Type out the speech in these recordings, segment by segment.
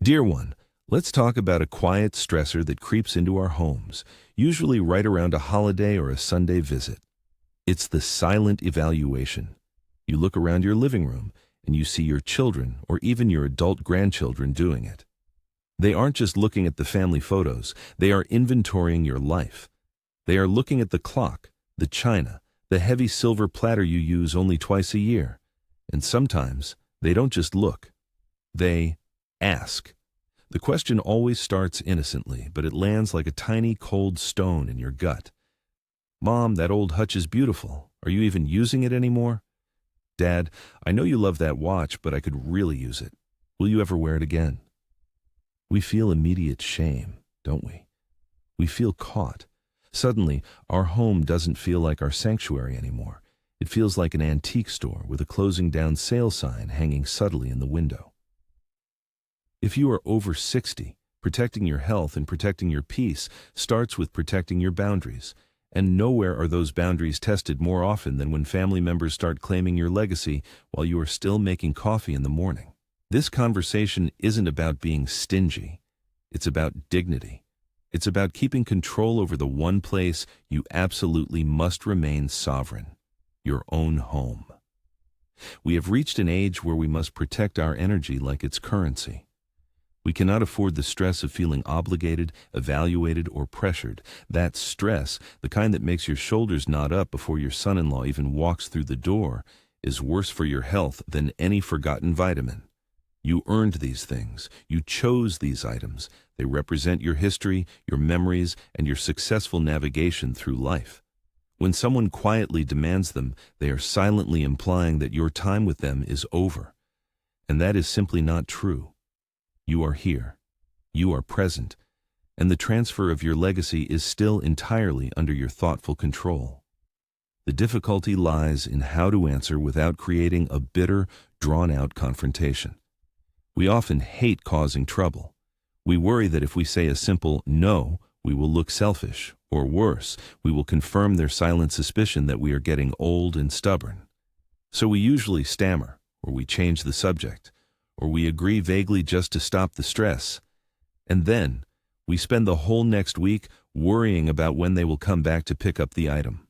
Dear one, let's talk about a quiet stressor that creeps into our homes, usually right around a holiday or a Sunday visit. It's the silent evaluation. You look around your living room and you see your children or even your adult grandchildren doing it. They aren't just looking at the family photos, they are inventorying your life. They are looking at the clock, the china, the heavy silver platter you use only twice a year. And sometimes they don't just look, they ask. The question always starts innocently, but it lands like a tiny cold stone in your gut. Mom, that old hutch is beautiful. Are you even using it anymore? Dad, I know you love that watch, but I could really use it. Will you ever wear it again? We feel immediate shame, don't we? We feel caught. Suddenly, our home doesn't feel like our sanctuary anymore. It feels like an antique store with a closing down sale sign hanging subtly in the window. If you are over 60, protecting your health and protecting your peace starts with protecting your boundaries. And nowhere are those boundaries tested more often than when family members start claiming your legacy while you are still making coffee in the morning. This conversation isn't about being stingy. It's about dignity. It's about keeping control over the one place you absolutely must remain sovereign, your own home. We have reached an age where we must protect our energy like it's currency. We cannot afford the stress of feeling obligated, evaluated, or pressured. That stress, the kind that makes your shoulders knot up before your son-in-law even walks through the door, is worse for your health than any forgotten vitamin. You earned these things. You chose these items. They represent your history, your memories, and your successful navigation through life. When someone quietly demands them, they are silently implying that your time with them is over. And that is simply not true. You are here. You are present. And the transfer of your legacy is still entirely under your thoughtful control. The difficulty lies in how to answer without creating a bitter, drawn-out confrontation. We often hate causing trouble. We worry that if we say a simple no, we will look selfish, or worse, we will confirm their silent suspicion that we are getting old and stubborn. So we usually stammer, or we change the subject, or we agree vaguely just to stop the stress. And then, we spend the whole next week worrying about when they will come back to pick up the item.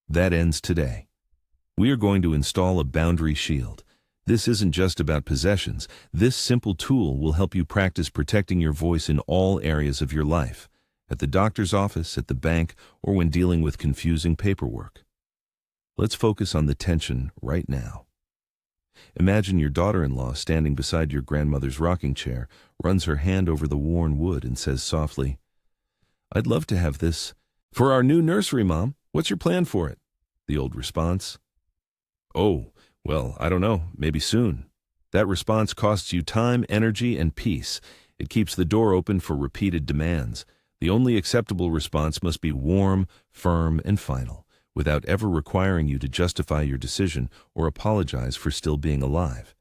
That ends today. We are going to install a boundary shield. This isn't just about possessions. This simple tool will help you practice protecting your voice in all areas of your life, at the doctor's office, at the bank, or when dealing with confusing paperwork. Let's focus on the tension right now. Imagine your daughter-in-law standing beside your grandmother's rocking chair, runs her hand over the worn wood and says softly, "I'd love to have this for our new nursery, Mom. What's your plan for it?" The old response, "Oh, well, I don't know, maybe soon." That response costs you time, energy, and peace. It keeps the door open for repeated demands. The only acceptable response must be warm, firm, and final, without ever requiring you to justify your decision or apologize for still being alive.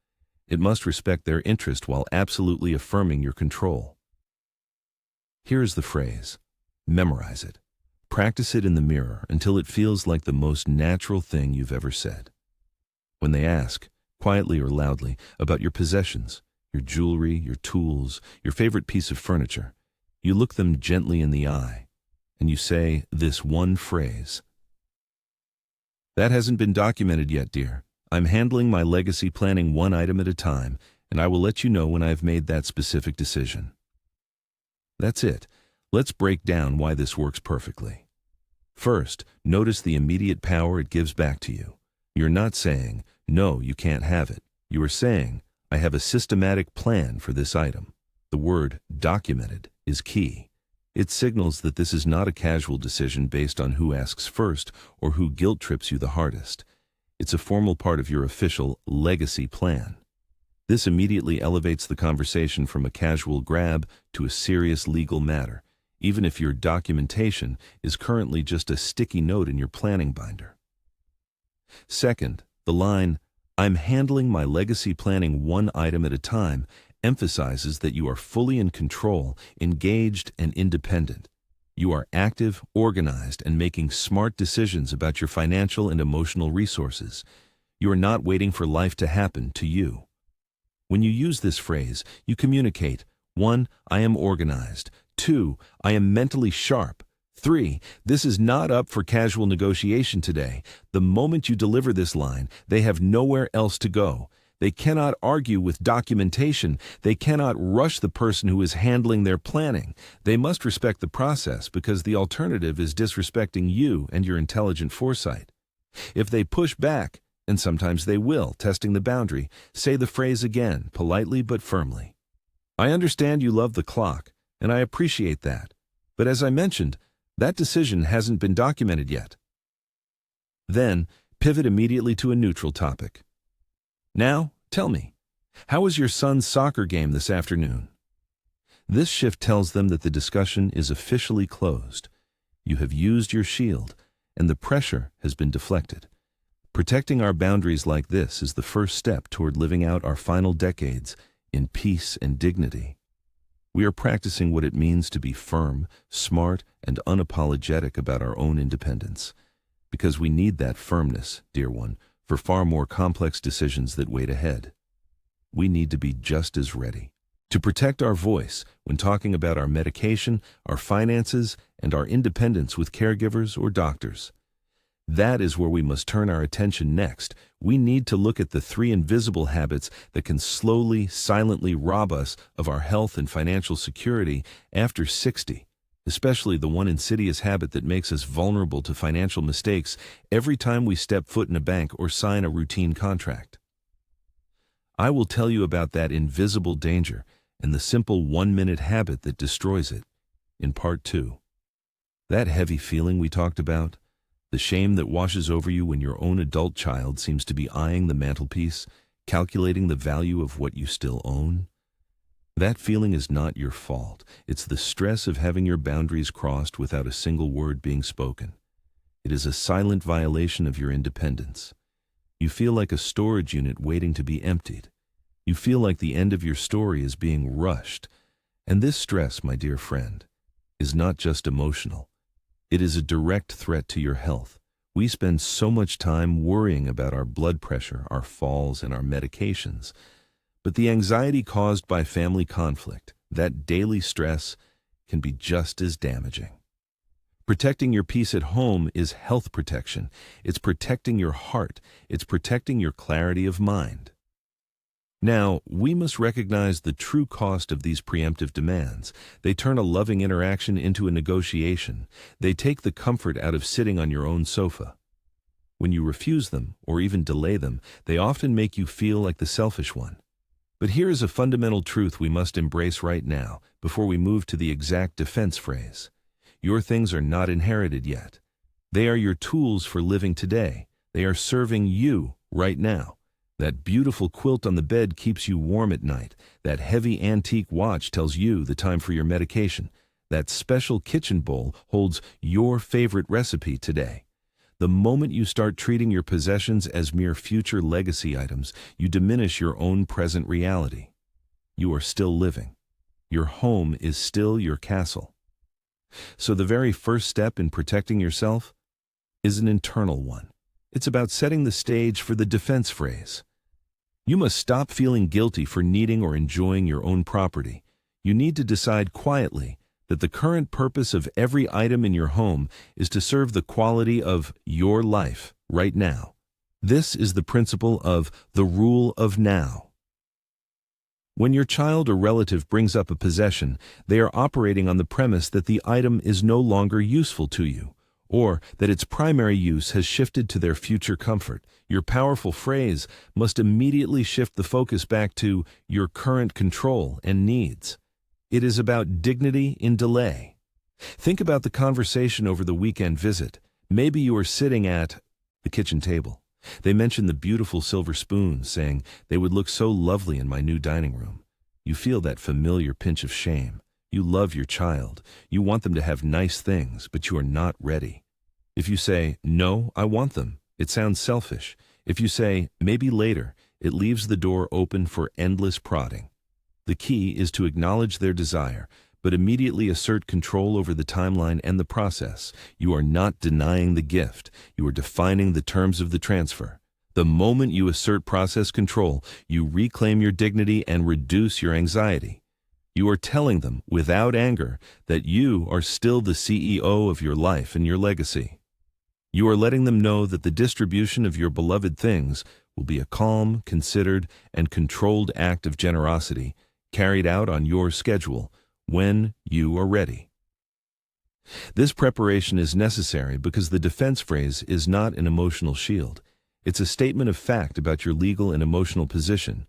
It must respect their interest while absolutely affirming your control. Here is the phrase. Memorize it. Practice it in the mirror until it feels like the most natural thing you've ever said. When they ask, quietly or loudly, about your possessions, your jewelry, your tools, your favorite piece of furniture, you look them gently in the eye, and you say this one phrase. "That hasn't been documented yet, dear. I'm handling my legacy planning one item at a time, and I will let you know when I've made that specific decision." That's it. Let's break down why this works perfectly. First, notice the immediate power it gives back to you. You're not saying, "No, you can't have it." You are saying, "I have a systematic plan for this item." The word documented is key. It signals that this is not a casual decision based on who asks first or who guilt trips you the hardest. It's a formal part of your official legacy plan. This immediately elevates the conversation from a casual grab to a serious legal matter, even if your documentation is currently just a sticky note in your planning binder. Second, the line, "I'm handling my legacy planning one item at a time," emphasizes that you are fully in control, engaged, and independent. You are active, organized, and making smart decisions about your financial and emotional resources. You are not waiting for life to happen to you. When you use this phrase, you communicate: 1. I am organized. 2. I am mentally sharp. 3. This is not up for casual negotiation today. The moment you deliver this line, they have nowhere else to go. They cannot argue with documentation. They cannot rush the person who is handling their planning. They must respect the process, because the alternative is disrespecting you and your intelligent foresight. If they push back, and sometimes they will, testing the boundary, say the phrase again, politely but firmly. I understand you love the clock, and I appreciate that. But as I mentioned, that decision hasn't been documented yet. Then, pivot immediately to a neutral topic. Now, tell me, how was your son's soccer game this afternoon? This shift tells them that the discussion is officially closed. You have used your shield, and the pressure has been deflected. Protecting our boundaries like this is the first step toward living out our final decades in peace and dignity. We are practicing what it means to be firm, smart, and unapologetic about our own independence. Because we need that firmness, dear one, for far more complex decisions that wait ahead. We need to be just as ready to protect our voice when talking about our medication, our finances, and our independence with caregivers or doctors. That is where we must turn our attention next. We need to look at the 3 invisible habits that can slowly, silently rob us of our health and financial security after 60, especially the one insidious habit that makes us vulnerable to financial mistakes every time we step foot in a bank or sign a routine contract. I will tell you about that invisible danger and the simple 1-minute habit that destroys it in part 2. That heavy feeling we talked about, the shame that washes over you when your own adult child seems to be eyeing the mantelpiece, calculating the value of what you still own. That feeling is not your fault. It's the stress of having your boundaries crossed without a single word being spoken. It is a silent violation of your independence. You feel like a storage unit waiting to be emptied. You feel like the end of your story is being rushed. And this stress, my dear friend, is not just emotional. It is a direct threat to your health. We spend so much time worrying about our blood pressure, our falls, and our medications. But the anxiety caused by family conflict, that daily stress, can be just as damaging. Protecting your peace at home is health protection. It's protecting your heart. It's protecting your clarity of mind. Now, we must recognize the true cost of these preemptive demands. They turn a loving interaction into a negotiation. They take the comfort out of sitting on your own sofa. When you refuse them, or even delay them, they often make you feel like the selfish one. But here is a fundamental truth we must embrace right now, before we move to the exact defense phrase. Your things are not inherited yet. They are your tools for living today. They are serving you right now. That beautiful quilt on the bed keeps you warm at night. That heavy antique watch tells you the time for your medication. That special kitchen bowl holds your favorite recipe today. The moment you start treating your possessions as mere future legacy items, you diminish your own present reality. You are still living. Your home is still your castle. So the very first step in protecting yourself is an internal one. It's about setting the stage for the defense phrase. You must stop feeling guilty for needing or enjoying your own property. You need to decide quietly that the current purpose of every item in your home is to serve the quality of your life right now. This is the principle of the rule of now. When your child or relative brings up a possession, they are operating on the premise that the item is no longer useful to you, or that its primary use has shifted to their future comfort. Your powerful phrase must immediately shift the focus back to your current control and needs. It is about dignity in delay. Think about the conversation over the weekend visit. Maybe you are sitting at the kitchen table. They mention the beautiful silver spoons, saying they would look so lovely in my new dining room. You feel that familiar pinch of shame. You love your child. You want them to have nice things, but you are not ready. If you say, "No, I want them," it sounds selfish. If you say, "Maybe later," it leaves the door open for endless prodding. The key is to acknowledge their desire, but immediately assert control over the timeline and the process. You are not denying the gift. You are defining the terms of the transfer. The moment you assert process control, you reclaim your dignity and reduce your anxiety. You are telling them, without anger, that you are still the CEO of your life and your legacy. You are letting them know that the distribution of your beloved things will be a calm, considered, and controlled act of generosity, carried out on your schedule, when you are ready. This preparation is necessary because the defense phrase is not an emotional shield. It's a statement of fact about your legal and emotional position.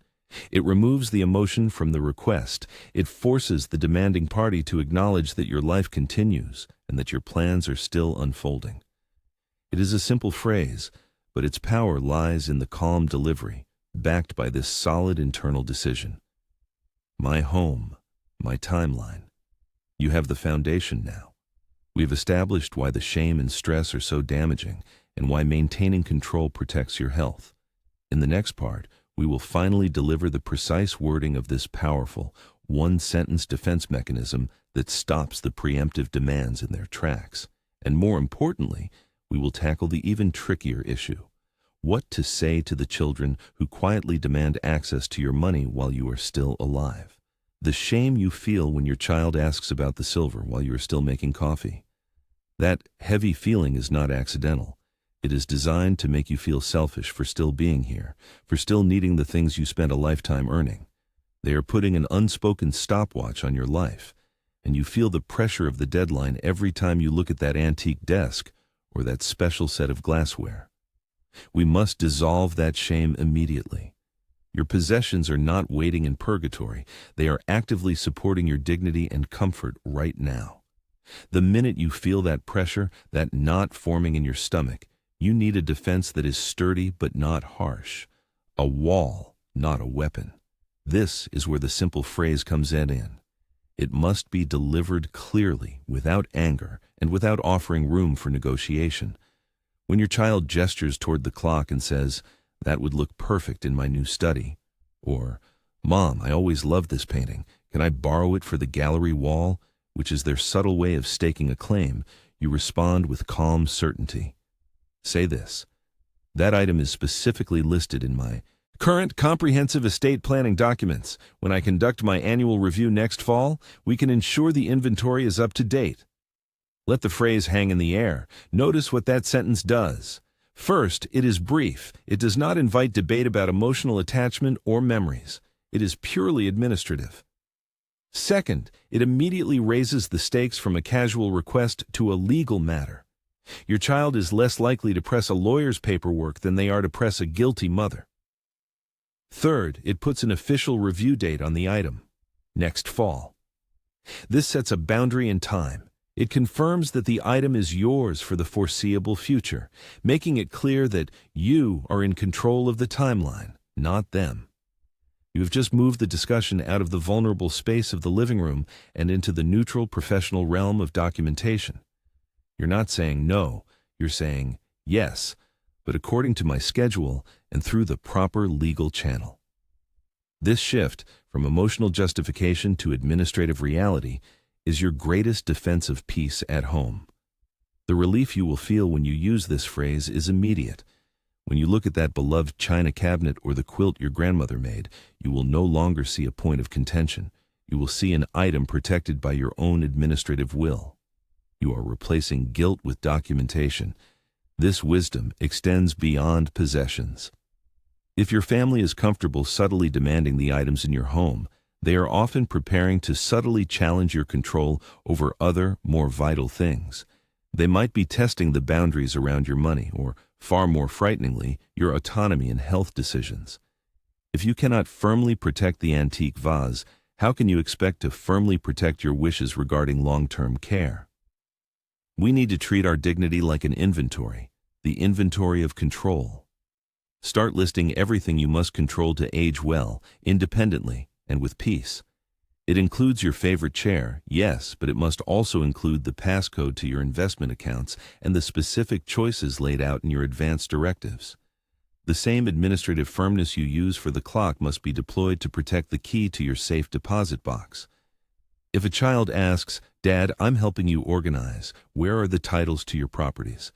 It removes the emotion from the request. It forces the demanding party to acknowledge that your life continues and that your plans are still unfolding. It is a simple phrase, but its power lies in the calm delivery, backed by this solid internal decision. My home, my timeline. You have the foundation now. We've established why the shame and stress are so damaging and why maintaining control protects your health. In the next part, we will finally deliver the precise wording of this powerful, one-sentence defense mechanism that stops the preemptive demands in their tracks. And more importantly, we will tackle the even trickier issue: what to say to the children who quietly demand access to your money while you are still alive. The shame you feel when your child asks about the silver while you are still making coffee. That heavy feeling is not accidental. It is designed to make you feel selfish for still being here, for still needing the things you spent a lifetime earning. They are putting an unspoken stopwatch on your life, and you feel the pressure of the deadline every time you look at that antique desk or that special set of glassware. We must dissolve that shame immediately. Your possessions are not waiting in purgatory. They are actively supporting your dignity and comfort right now. The minute you feel that pressure, that knot forming in your stomach, you need a defense that is sturdy but not harsh. A wall, not a weapon. This is where the simple phrase comes in. It must be delivered clearly, without anger, and without offering room for negotiation. When your child gestures toward the clock and says, "That would look perfect in my new study," or, "Mom, I always loved this painting. Can I borrow it for the gallery wall?" which is their subtle way of staking a claim, you respond with calm certainty. Say this: "That item is specifically listed in my current comprehensive estate planning documents. When I conduct my annual review next fall, we can ensure the inventory is up to date." Let the phrase hang in the air. Notice what that sentence does. First, it is brief. It does not invite debate about emotional attachment or memories. It is purely administrative. Second, it immediately raises the stakes from a casual request to a legal matter. Your child is less likely to press a lawyer's paperwork than they are to press a guilty mother. Third, it puts an official review date on the item: next fall. This sets a boundary in time. It confirms that the item is yours for the foreseeable future, making it clear that you are in control of the timeline, not them. You have just moved the discussion out of the vulnerable space of the living room and into the neutral professional realm of documentation. You're not saying no, you're saying yes, but according to my schedule and through the proper legal channel. This shift from emotional justification to administrative reality is your greatest defense of peace at home. The relief you will feel when you use this phrase is immediate. When you look at that beloved china cabinet or the quilt your grandmother made, you will no longer see a point of contention. You will see an item protected by your own administrative will. You are replacing guilt with documentation. This wisdom extends beyond possessions. If your family is comfortable subtly demanding the items in your home, they are often preparing to subtly challenge your control over other, more vital things. They might be testing the boundaries around your money, or, far more frighteningly, your autonomy in health decisions. If you cannot firmly protect the antique vase, how can you expect to firmly protect your wishes regarding long-term care? We need to treat our dignity like an inventory, the inventory of control. Start listing everything you must control to age well, independently, and with peace. It includes your favorite chair, yes, but it must also include the passcode to your investment accounts and the specific choices laid out in your advance directives. The same administrative firmness you use for the clock must be deployed to protect the key to your safe deposit box. If a child asks, "Dad, I'm helping you organize. Where are the titles to your properties?"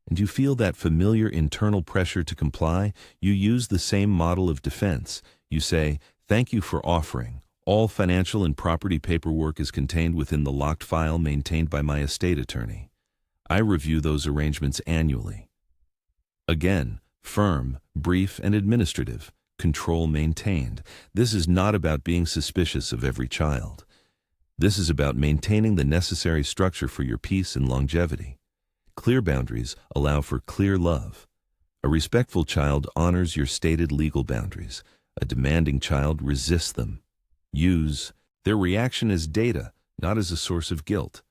and you feel that familiar internal pressure to comply, you use the same model of defense. You say, "Thank you for offering. All financial and property paperwork is contained within the locked file maintained by my estate attorney. I review those arrangements annually." Again, firm, brief, and administrative. Control maintained. This is not about being suspicious of every child. This is about maintaining the necessary structure for your peace and longevity. Clear boundaries allow for clear love. A respectful child honors your stated legal boundaries. A demanding child resists them. Use their reaction as data, not as a source of guilt.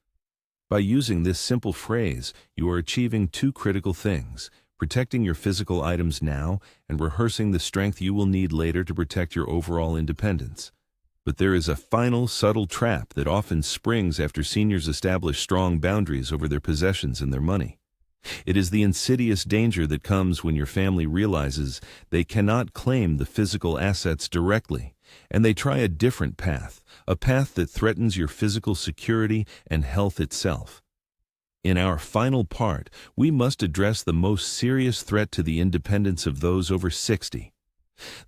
By using this simple phrase, you are achieving two critical things: protecting your physical items now and rehearsing the strength you will need later to protect your overall independence. But there is a final subtle trap that often springs after seniors establish strong boundaries over their possessions and their money. It is the insidious danger that comes when your family realizes they cannot claim the physical assets directly, and they try a different path, a path that threatens your physical security and health itself. In our final part, we must address the most serious threat to the independence of those over 60.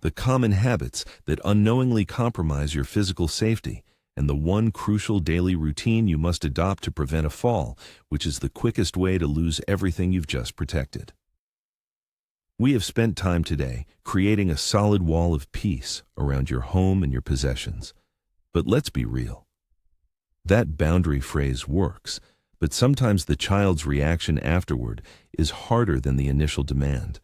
The common habits that unknowingly compromise your physical safety, and the one crucial daily routine you must adopt to prevent a fall, which is the quickest way to lose everything you've just protected. We have spent time today creating a solid wall of peace around your home and your possessions. But let's be real. That boundary phrase works, but sometimes the child's reaction afterward is harder than the initial demand.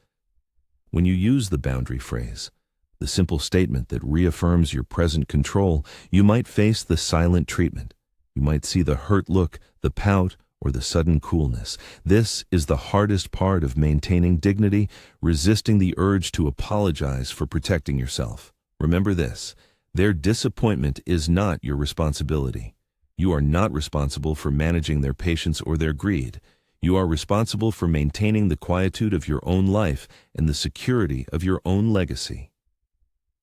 When you use the boundary phrase, the simple statement that reaffirms your present control, you might face the silent treatment. You might see the hurt look, the pout, or the sudden coolness. This is the hardest part of maintaining dignity, resisting the urge to apologize for protecting yourself. Remember this: their disappointment is not your responsibility. You are not responsible for managing their patience or their greed. You are responsible for maintaining the quietude of your own life and the security of your own legacy.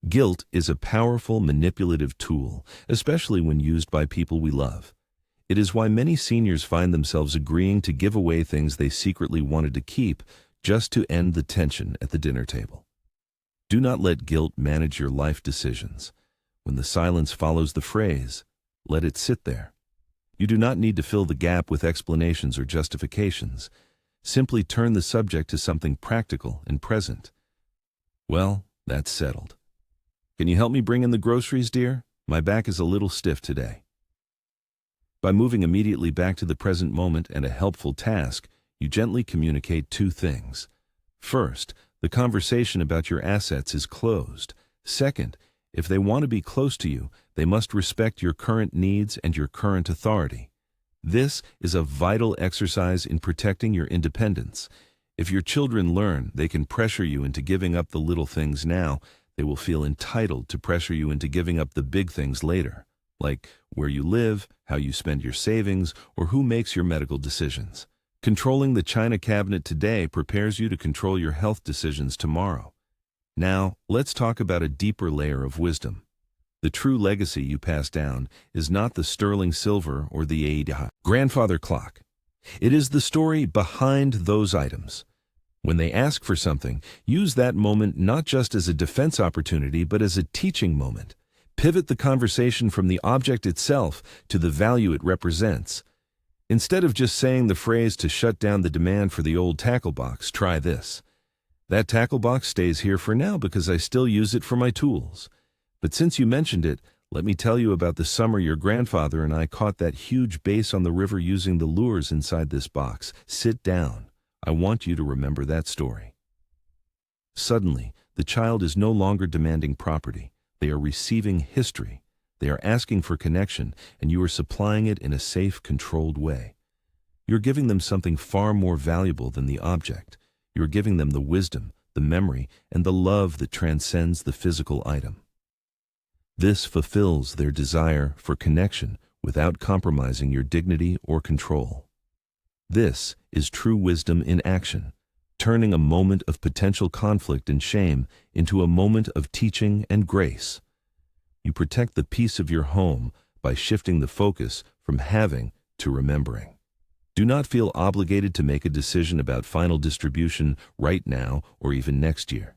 Guilt is a powerful manipulative tool, especially when used by people we love. It is why many seniors find themselves agreeing to give away things they secretly wanted to keep just to end the tension at the dinner table. Do not let guilt manage your life decisions. When the silence follows the phrase, let it sit there. You do not need to fill the gap with explanations or justifications. Simply turn the subject to something practical and present. Well, that's settled. Can you help me bring in the groceries, dear? My back is a little stiff today. By moving immediately back to the present moment and a helpful task, you gently communicate two things. First, the conversation about your assets is closed. Second, if they want to be close to you, they must respect your current needs and your current authority. This is a vital exercise in protecting your independence. If your children learn they can pressure you into giving up the little things now, they will feel entitled to pressure you into giving up the big things later, like where you live, how you spend your savings, or who makes your medical decisions. Controlling the china cabinet today prepares you to control your health decisions tomorrow. Now, let's talk about a deeper layer of wisdom. The true legacy you pass down is not the sterling silver or the grandfather clock. It is the story behind those items. When they ask for something, use that moment not just as a defense opportunity, but as a teaching moment. Pivot the conversation from the object itself to the value it represents. Instead of just saying the phrase to shut down the demand for the old tackle box, try this: "That tackle box stays here for now because I still use it for my tools. But since you mentioned it, let me tell you about the summer your grandfather and I caught that huge bass on the river using the lures inside this box. Sit down. I want you to remember that story." Suddenly, the child is no longer demanding property. They are receiving history. They are asking for connection, and you are supplying it in a safe, controlled way. You're giving them something far more valuable than the object. You're giving them the wisdom, the memory, and the love that transcends the physical item. This fulfills their desire for connection without compromising your dignity or control. This is true wisdom in action, turning a moment of potential conflict and shame into a moment of teaching and grace. You protect the peace of your home by shifting the focus from having to remembering. Do not feel obligated to make a decision about final distribution right now or even next year.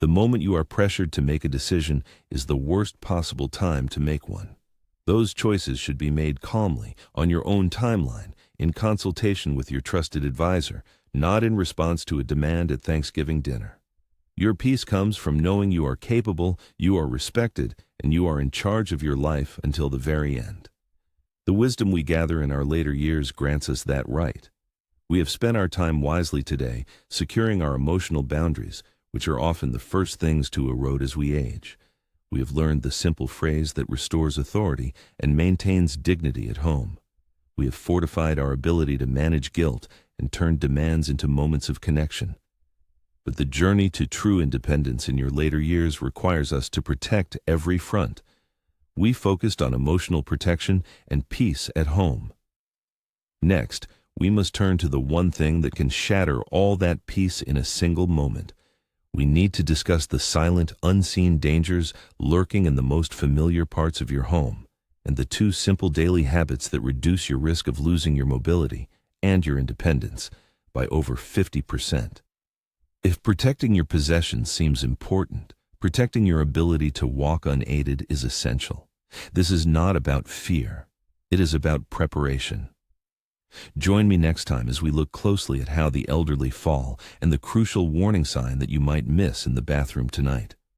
The moment you are pressured to make a decision is the worst possible time to make one. Those choices should be made calmly, on your own timeline, in consultation with your trusted advisor, not in response to a demand at Thanksgiving dinner. Your peace comes from knowing you are capable, you are respected, and you are in charge of your life until the very end. The wisdom we gather in our later years grants us that right. We have spent our time wisely today, securing our emotional boundaries, which are often the first things to erode as we age. We have learned the simple phrase that restores authority and maintains dignity at home. We have fortified our ability to manage guilt and turn demands into moments of connection. But the journey to true independence in your later years requires us to protect every front. We focused on emotional protection and peace at home. Next, we must turn to the one thing that can shatter all that peace in a single moment. We need to discuss the silent, unseen dangers lurking in the most familiar parts of your home, and the two simple daily habits that reduce your risk of losing your mobility and your independence by over 50%. If protecting your possessions seems important, protecting your ability to walk unaided is essential. This is not about fear. It is about preparation. Join me next time as we look closely at how the elderly fall and the crucial warning sign that you might miss in the bathroom tonight.